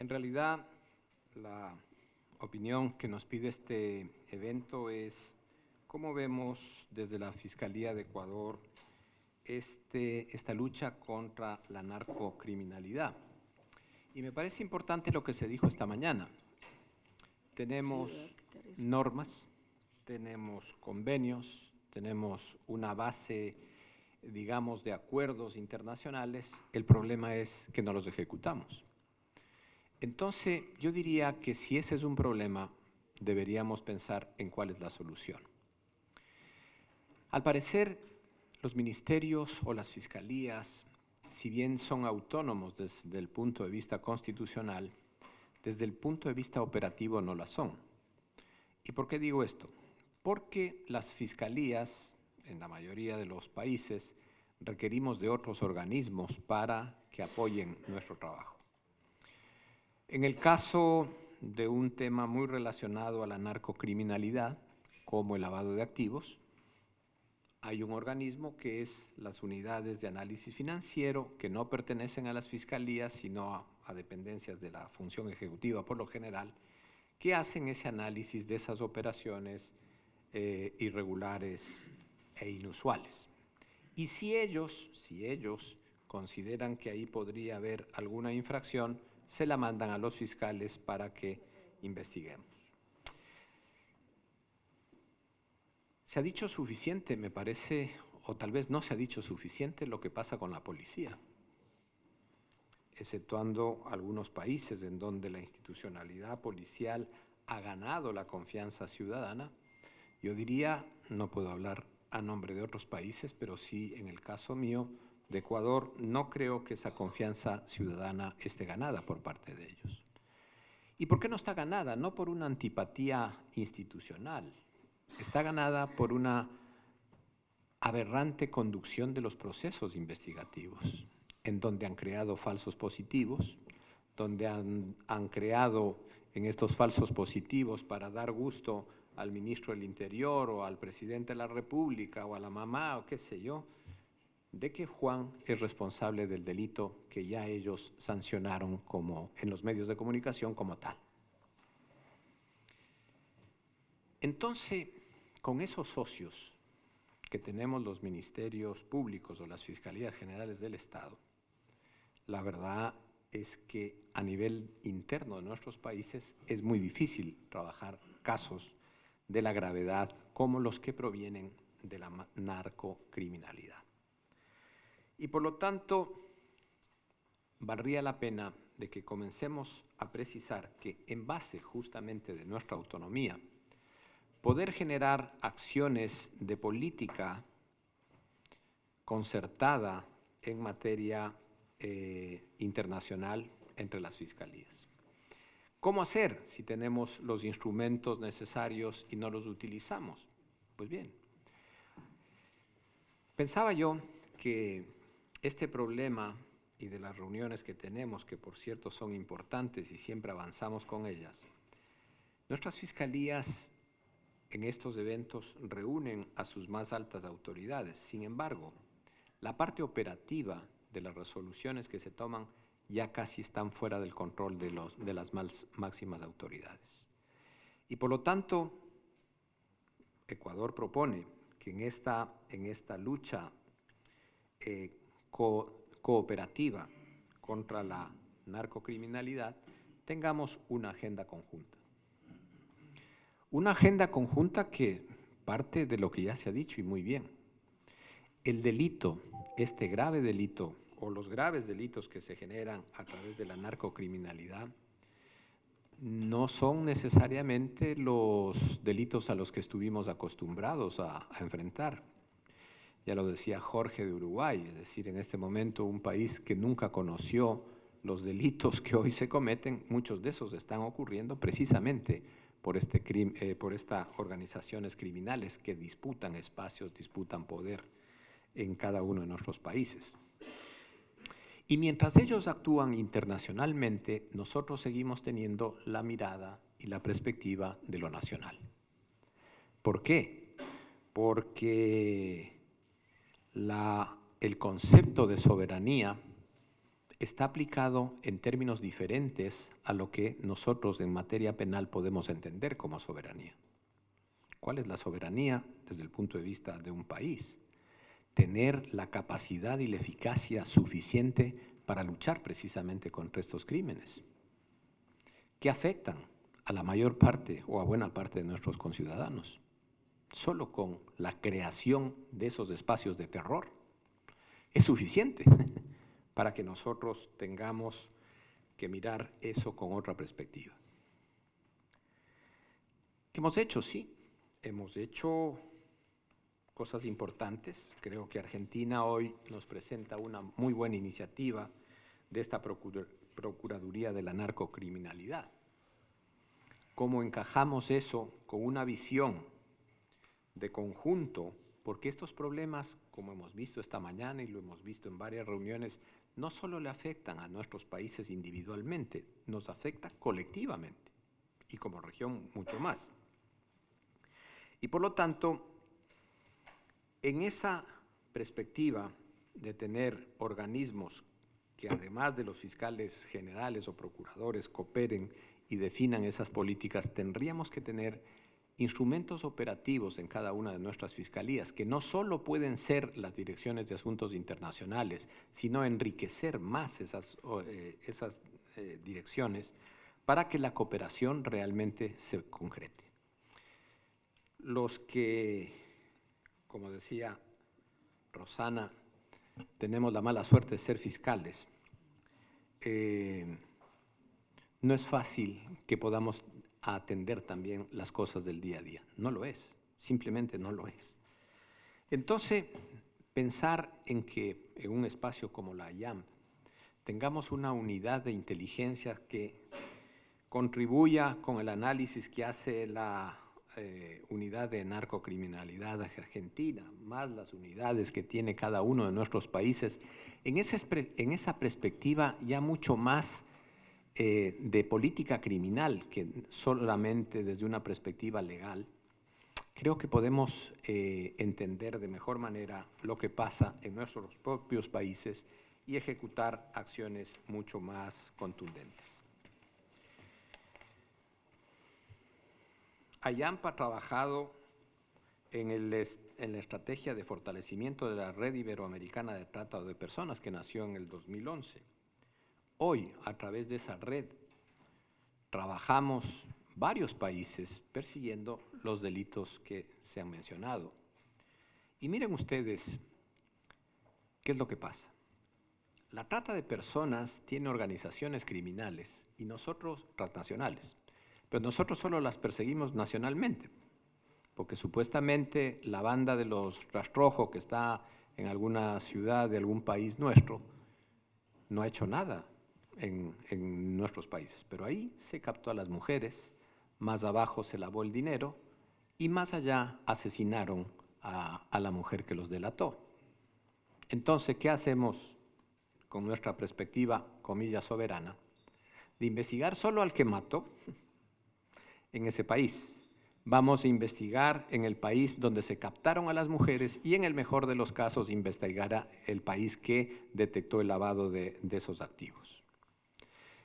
En realidad, la opinión que nos pide este evento es cómo vemos desde la Fiscalía de Ecuador esta lucha contra la narcocriminalidad. Y me parece importante lo que se dijo esta mañana. Tenemos normas, tenemos convenios, tenemos una base, digamos, de acuerdos internacionales. El problema es que no los ejecutamos. Entonces, yo diría que si ese es un problema, deberíamos pensar en cuál es la solución. Al parecer, los ministerios o las fiscalías, si bien son autónomos desde el punto de vista constitucional, desde el punto de vista operativo no la son. ¿Y por qué digo esto? Porque las fiscalías, en la mayoría de los países, requerimos de otros organismos para que apoyen nuestro trabajo. En el caso de un tema muy relacionado a la narcocriminalidad, como el lavado de activos, hay un organismo que es las unidades de análisis financiero, que no pertenecen a las fiscalías, sino a dependencias de la función ejecutiva por lo general, que hacen ese análisis de esas operaciones irregulares e inusuales. Y si ellos consideran que ahí podría haber alguna infracción, se la mandan a los fiscales para que investiguemos. Se ha dicho suficiente, me parece, o tal vez no se ha dicho suficiente lo que pasa con la policía, exceptuando algunos países en donde la institucionalidad policial ha ganado la confianza ciudadana. Yo diría, no puedo hablar a nombre de otros países, pero sí en el caso mío de Ecuador, no creo que esa confianza ciudadana esté ganada por parte de ellos. ¿Y por qué no está ganada? No por una antipatía institucional, está ganada por una aberrante conducción de los procesos investigativos, en donde han creado falsos positivos, donde han creado en estos falsos positivos para dar gusto al ministro del Interior o al presidente de la República o a la mamá o qué sé yo, de que Juan es responsable del delito que ya ellos sancionaron como en los medios de comunicación como tal. Entonces, con esos socios que tenemos los ministerios públicos o las fiscalías generales del Estado, la verdad es que a nivel interno de nuestros países es muy difícil trabajar casos de la gravedad como los que provienen de la narcocriminalidad. Y por lo tanto, valdría la pena de que comencemos a precisar que en base justamente de nuestra autonomía, poder generar acciones de política concertada en materia internacional entre las fiscalías. ¿Cómo hacer si tenemos los instrumentos necesarios y no los utilizamos? Pues bien, pensaba yo que este problema y de las reuniones que tenemos, que por cierto son importantes y siempre avanzamos con ellas, nuestras fiscalías en estos eventos reúnen a sus más altas autoridades. Sin embargo, la parte operativa de las resoluciones que se toman ya casi están fuera del control de las máximas autoridades. Y por lo tanto, Ecuador propone que en esta lucha cooperativa contra la narcocriminalidad tengamos una agenda conjunta. Una agenda conjunta que parte de lo que ya se ha dicho y muy bien. El delito, este grave delito o los graves delitos que se generan a través de la narcocriminalidad no son necesariamente los delitos a los que estuvimos acostumbrados a enfrentar. Ya lo decía Jorge de Uruguay, es decir, en este momento un país que nunca conoció los delitos que hoy se cometen, muchos de esos están ocurriendo precisamente por estas organizaciones criminales que disputan espacios, disputan poder en cada uno de nuestros países. Y mientras ellos actúan internacionalmente, nosotros seguimos teniendo la mirada y la perspectiva de lo nacional. ¿Por qué? Porque el concepto de soberanía está aplicado en términos diferentes a lo que nosotros en materia penal podemos entender como soberanía. ¿Cuál es la soberanía desde el punto de vista de un país? Tener la capacidad y la eficacia suficiente para luchar precisamente contra estos crímenes, que afectan a la mayor parte o a buena parte de nuestros conciudadanos. Solo con la creación de esos espacios de terror es suficiente para que nosotros tengamos que mirar eso con otra perspectiva. ¿Qué hemos hecho? Sí, hemos hecho cosas importantes. Creo que Argentina hoy nos presenta una muy buena iniciativa de esta Procuraduría de la Narcocriminalidad. ¿Cómo encajamos eso con una visión de conjunto? Porque estos problemas, como hemos visto esta mañana y lo hemos visto en varias reuniones, no solo le afectan a nuestros países individualmente, nos afecta colectivamente y como región mucho más. Y por lo tanto, en esa perspectiva de tener organismos que además de los fiscales generales o procuradores cooperen y definan esas políticas, tendríamos que tener instrumentos operativos en cada una de nuestras fiscalías, que no solo pueden ser las direcciones de asuntos internacionales, sino enriquecer más esas direcciones para que la cooperación realmente se concrete. Los que, como decía Rosana, tenemos la mala suerte de ser fiscales, no es fácil que podamos atender también las cosas del día a día. No lo es, simplemente no lo es. Entonces, pensar en que en un espacio como la IAM tengamos una unidad de inteligencia que contribuya con el análisis que hace la unidad de narcocriminalidad argentina, más las unidades que tiene cada uno de nuestros países, en esa perspectiva ya mucho más de política criminal que solamente desde una perspectiva legal, creo que podemos entender de mejor manera lo que pasa en nuestros propios países y ejecutar acciones mucho más contundentes. AIAMP ha trabajado en la estrategia de fortalecimiento de la Red Iberoamericana de Trata de Personas que nació en el 2011. Hoy, a través de esa red, trabajamos varios países persiguiendo los delitos que se han mencionado. Y miren ustedes, ¿qué es lo que pasa? La trata de personas tiene organizaciones criminales y nosotros transnacionales, pero nosotros solo las perseguimos nacionalmente, porque supuestamente la banda de los rastrojos que está en alguna ciudad de algún país nuestro no ha hecho nada en nuestros países, pero ahí se captó a las mujeres, más abajo se lavó el dinero y más allá asesinaron a la mujer que los delató. Entonces, ¿qué hacemos con nuestra perspectiva, comillas, soberana? De investigar solo al que mató en ese país. Vamos a investigar en el país donde se captaron a las mujeres y en el mejor de los casos investigar el país que detectó el lavado de esos activos.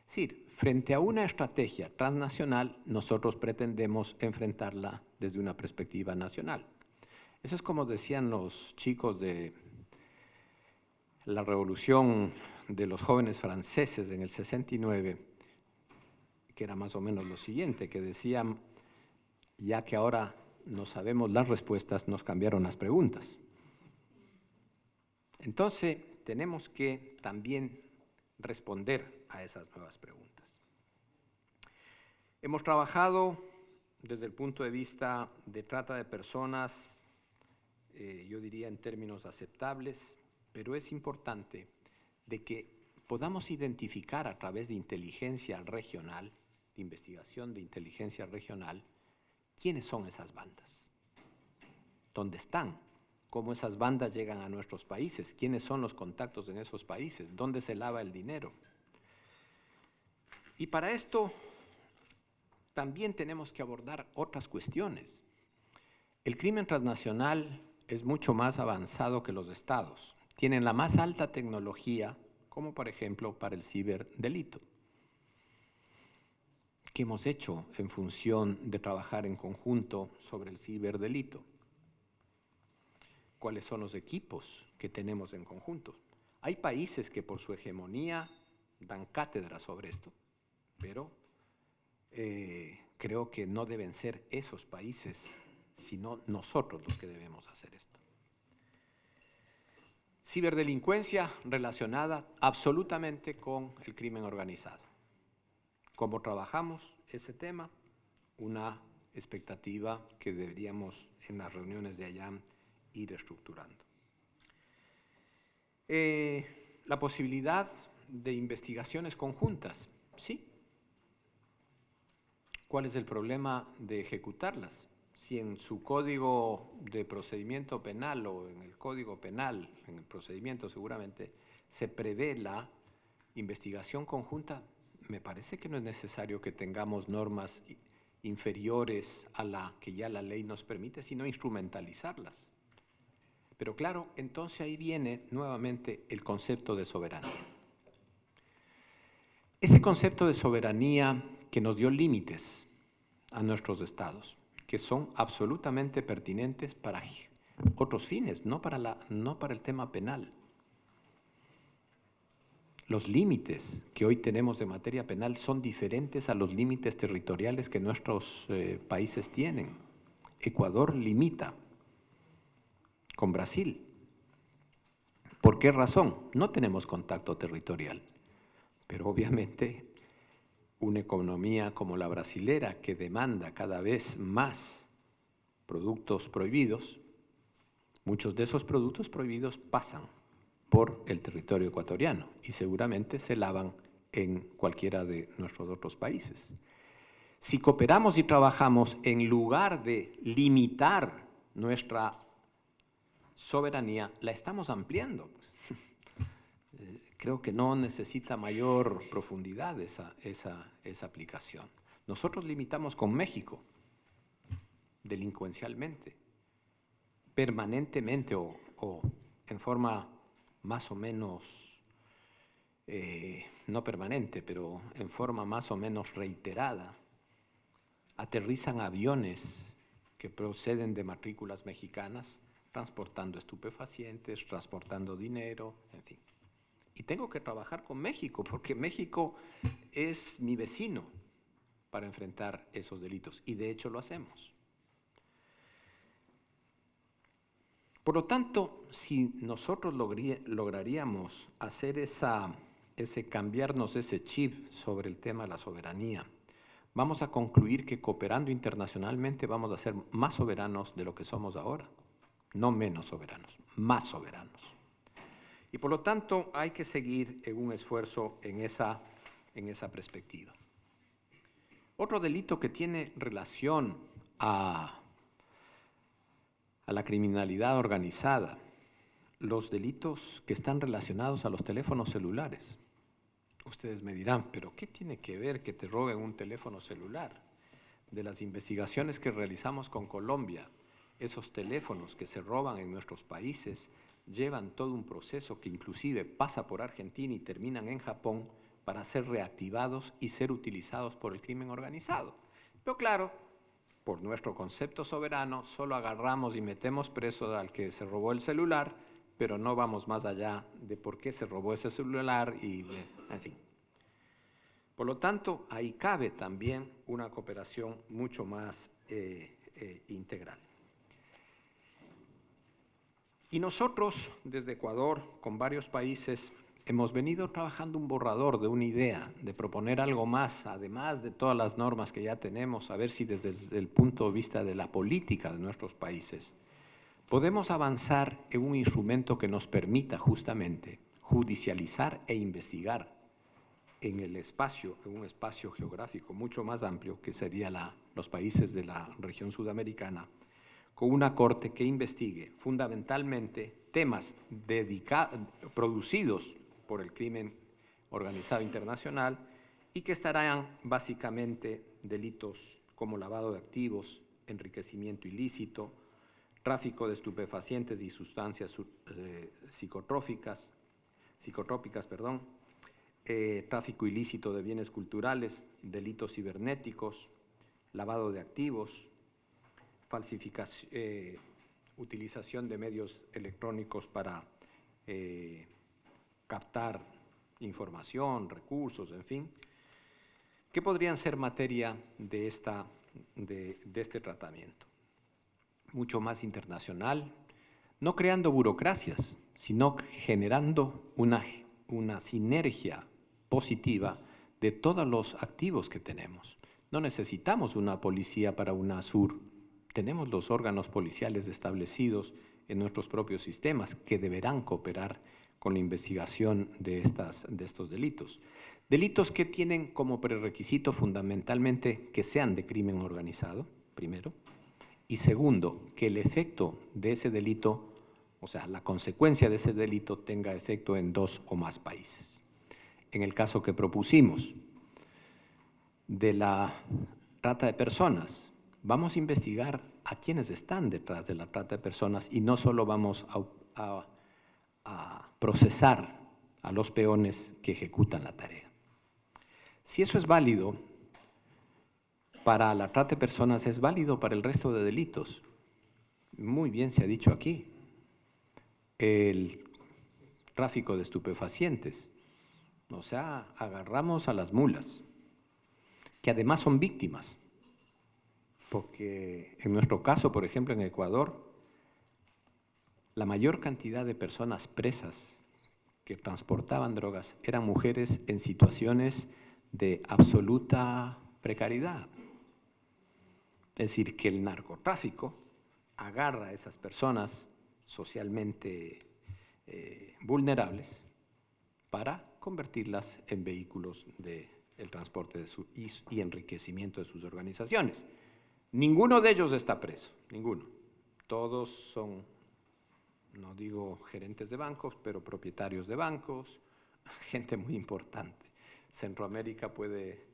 Es decir, frente a una estrategia transnacional, nosotros pretendemos enfrentarla desde una perspectiva nacional. Eso es como decían los chicos de la revolución de los jóvenes franceses en el 69, que era más o menos lo siguiente, que decían, ya que ahora no sabemos las respuestas, nos cambiaron las preguntas. Entonces, tenemos que también responder a esas nuevas preguntas. Hemos trabajado desde el punto de vista de trata de personas, yo diría en términos aceptables, pero es importante de que podamos identificar a través de inteligencia regional, de investigación de inteligencia regional, quiénes son esas bandas, dónde están, cómo esas bandas llegan a nuestros países, quiénes son los contactos en esos países, dónde se lava el dinero. Y para esto también tenemos que abordar otras cuestiones. El crimen transnacional es mucho más avanzado que los estados. Tienen la más alta tecnología como por ejemplo para el ciberdelito. ¿Qué hemos hecho en función de trabajar en conjunto sobre el ciberdelito? ¿Cuáles son los equipos que tenemos en conjunto? Hay países que por su hegemonía dan cátedra sobre esto, pero creo que no deben ser esos países, sino nosotros los que debemos hacer esto. Ciberdelincuencia relacionada absolutamente con el crimen organizado. ¿Cómo trabajamos ese tema? Una expectativa que deberíamos en las reuniones de IAM ir estructurando. La posibilidad de investigaciones conjuntas, sí. ¿Cuál es el problema de ejecutarlas? Si en su código de procedimiento penal o en el código penal, en el procedimiento seguramente, se prevé la investigación conjunta, me parece que no es necesario que tengamos normas inferiores a la que ya la ley nos permite, sino instrumentalizarlas. Pero claro, entonces ahí viene nuevamente el concepto de soberanía. Ese concepto de soberanía que nos dio límites a nuestros estados, que son absolutamente pertinentes para otros fines, no para el tema penal. Los límites que hoy tenemos de materia penal son diferentes a los límites territoriales que nuestros países tienen. Ecuador limita con Brasil. ¿Por qué razón? No tenemos contacto territorial, pero obviamente una economía como la brasilera que demanda cada vez más productos prohibidos, muchos de esos productos prohibidos pasan por el territorio ecuatoriano y seguramente se lavan en cualquiera de nuestros otros países. Si cooperamos y trabajamos en lugar de limitar nuestra soberanía, la estamos ampliando. Creo que no necesita mayor profundidad esa aplicación. Nosotros limitamos con México, delincuencialmente, permanentemente o en forma más o menos, no permanente, pero en forma más o menos reiterada, aterrizan aviones que proceden de matrículas mexicanas, transportando estupefacientes, transportando dinero, en fin. Y tengo que trabajar con México, porque México es mi vecino para enfrentar esos delitos, y de hecho lo hacemos. Por lo tanto, si nosotros lograríamos hacer cambiarnos ese chip sobre el tema de la soberanía, vamos a concluir que cooperando internacionalmente vamos a ser más soberanos de lo que somos ahora. No menos soberanos, más soberanos. Y por lo tanto hay que seguir en un esfuerzo en esa perspectiva. Otro delito que tiene relación a la criminalidad organizada, los delitos que están relacionados a los teléfonos celulares. Ustedes me dirán, ¿pero qué tiene que ver que te roben un teléfono celular? De las investigaciones que realizamos con Colombia, esos teléfonos que se roban en nuestros países llevan todo un proceso que inclusive pasa por Argentina y terminan en Japón para ser reactivados y ser utilizados por el crimen organizado. Pero claro, por nuestro concepto soberano, solo agarramos y metemos preso al que se robó el celular, pero no vamos más allá de por qué se robó ese celular y, en fin. Por lo tanto, ahí cabe también una cooperación mucho más integral. Y nosotros, desde Ecuador, con varios países, hemos venido trabajando un borrador de una idea, de proponer algo más, además de todas las normas que ya tenemos, a ver si desde el punto de vista de la política de nuestros países, podemos avanzar en un instrumento que nos permita justamente judicializar e investigar en un espacio geográfico mucho más amplio, que sería los países de la región sudamericana, con una corte que investigue fundamentalmente temas producidos por el crimen organizado internacional y que estarán básicamente delitos como lavado de activos, enriquecimiento ilícito, tráfico de estupefacientes y sustancias psicotróficas, psicotrópicas, tráfico ilícito de bienes culturales, delitos cibernéticos, lavado de activos, falsificación, utilización de medios electrónicos para captar información, recursos, en fin, que podrían ser materia de este tratamiento. Mucho más internacional, no creando burocracias, sino generando una sinergia positiva de todos los activos que tenemos. No necesitamos una policía para UNASUR, tenemos los órganos policiales establecidos en nuestros propios sistemas que deberán cooperar con la investigación de estos delitos. Delitos que tienen como prerequisito fundamentalmente que sean de crimen organizado, primero, y segundo, que el efecto de ese delito, o sea, la consecuencia de ese delito tenga efecto en 2 o más países. En el caso que propusimos de la trata de personas, vamos a investigar a quienes están detrás de la trata de personas y no solo vamos a procesar a los peones que ejecutan la tarea. Si eso es válido para la trata de personas, es válido para el resto de delitos. Muy bien se ha dicho aquí. El tráfico de estupefacientes. O sea, agarramos a las mulas, que además son víctimas. Porque en nuestro caso, por ejemplo, en Ecuador, la mayor cantidad de personas presas que transportaban drogas eran mujeres en situaciones de absoluta precariedad. Es decir, que el narcotráfico agarra a esas personas socialmente vulnerables para convertirlas en vehículos del transporte y enriquecimiento de sus organizaciones. Ninguno de ellos está preso, ninguno. Todos son, no digo gerentes de bancos, pero propietarios de bancos, gente muy importante. Centroamérica puede,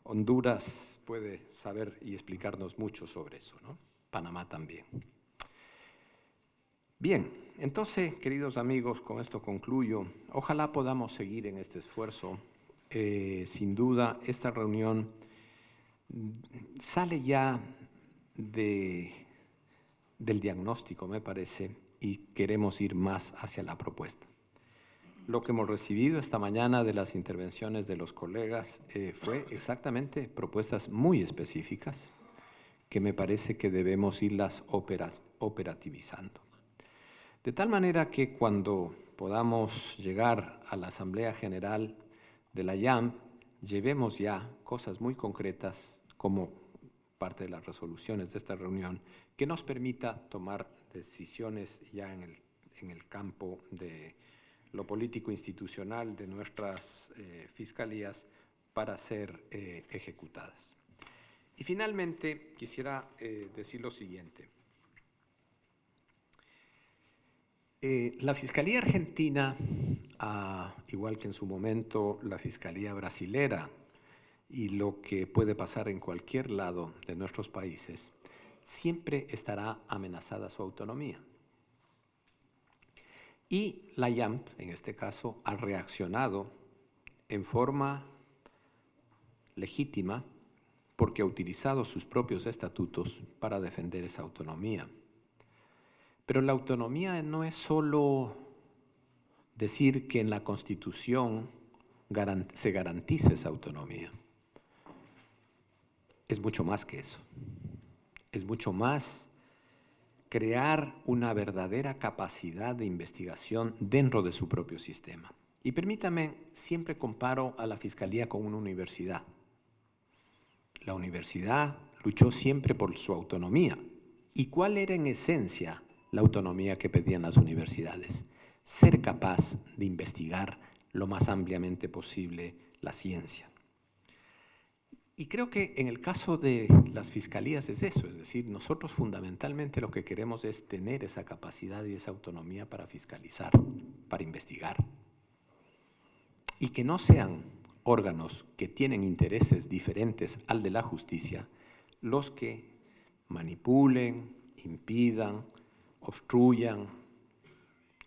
Honduras puede saber y explicarnos mucho sobre eso, ¿no? Panamá también. Bien, entonces, queridos amigos, con esto concluyo. Ojalá podamos seguir en este esfuerzo. Sin duda, esta reunión sale ya del diagnóstico, me parece, y queremos ir más hacia la propuesta. Lo que hemos recibido esta mañana de las intervenciones de los colegas fue exactamente propuestas muy específicas que me parece que debemos irlas operativizando. De tal manera que cuando podamos llegar a la Asamblea General de la IAM, llevemos ya cosas muy concretas como parte de las resoluciones de esta reunión que nos permita tomar decisiones ya en el campo de lo político institucional de nuestras fiscalías para ser ejecutadas. Y finalmente quisiera decir lo siguiente. La Fiscalía Argentina, igual que en su momento la Fiscalía Brasilera y lo que puede pasar en cualquier lado de nuestros países, siempre estará amenazada su autonomía. Y la IAMP, en este caso, ha reaccionado en forma legítima porque ha utilizado sus propios estatutos para defender esa autonomía. Pero la autonomía no es solo decir que en la Constitución se garantiza esa autonomía. Es mucho más que eso. Es mucho más crear una verdadera capacidad de investigación dentro de su propio sistema. Y permítame, siempre comparo a la Fiscalía con una universidad. La universidad luchó siempre por su autonomía. ¿Y cuál era en esencia la autonomía que pedían las universidades? Ser capaz de investigar lo más ampliamente posible la ciencia. Y creo que en el caso de las fiscalías es eso, es decir, nosotros fundamentalmente lo que queremos es tener esa capacidad y esa autonomía para fiscalizar, para investigar. Y que no sean órganos que tienen intereses diferentes al de la justicia los que manipulen, impidan, obstruyan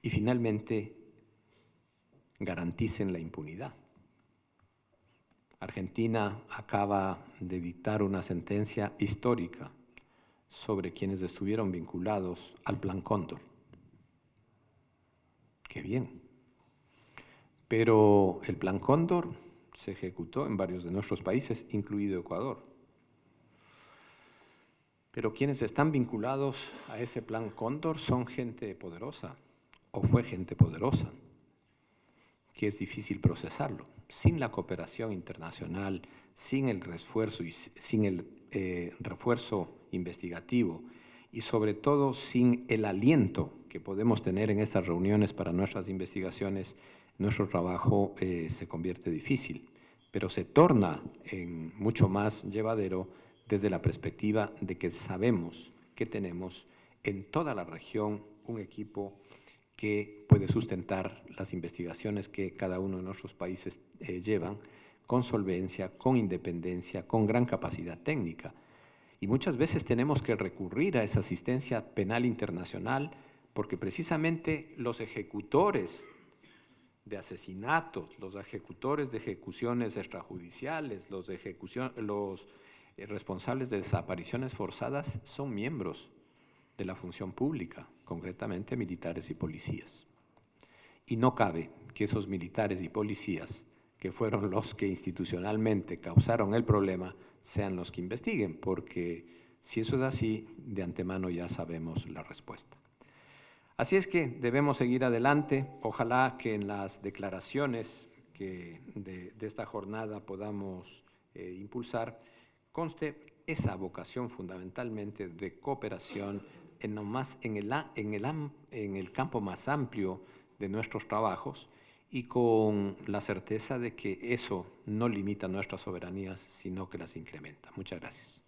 y finalmente garanticen la impunidad. Argentina acaba de dictar una sentencia histórica sobre quienes estuvieron vinculados al Plan Cóndor. ¡Qué bien! Pero el Plan Cóndor se ejecutó en varios de nuestros países, incluido Ecuador. Pero quienes están vinculados a ese Plan Cóndor son gente poderosa, o fue gente poderosa, que es difícil procesarlo. Sin la cooperación internacional, sin el refuerzo y sin el refuerzo investigativo y sobre todo sin el aliento que podemos tener en estas reuniones para nuestras investigaciones, nuestro trabajo se convierte difícil, pero se torna en mucho más llevadero desde la perspectiva de que sabemos que tenemos en toda la región un equipo que puede sustentar las investigaciones que cada uno de nuestros países llevan con solvencia, con independencia, con gran capacidad técnica. Y muchas veces tenemos que recurrir a esa asistencia penal internacional porque precisamente los ejecutores de asesinatos, los ejecutores de ejecuciones extrajudiciales, los responsables de desapariciones forzadas son miembros de la función pública, concretamente militares y policías. Y no cabe que esos militares y policías, que fueron los que institucionalmente causaron el problema, sean los que investiguen, porque si eso es así, de antemano ya sabemos la respuesta. Así es que debemos seguir adelante. Ojalá que en las declaraciones que de esta jornada podamos impulsar conste esa vocación fundamentalmente de cooperación en el campo más amplio de nuestros trabajos y con la certeza de que eso no limita nuestras soberanías, sino que las incrementa. Muchas gracias.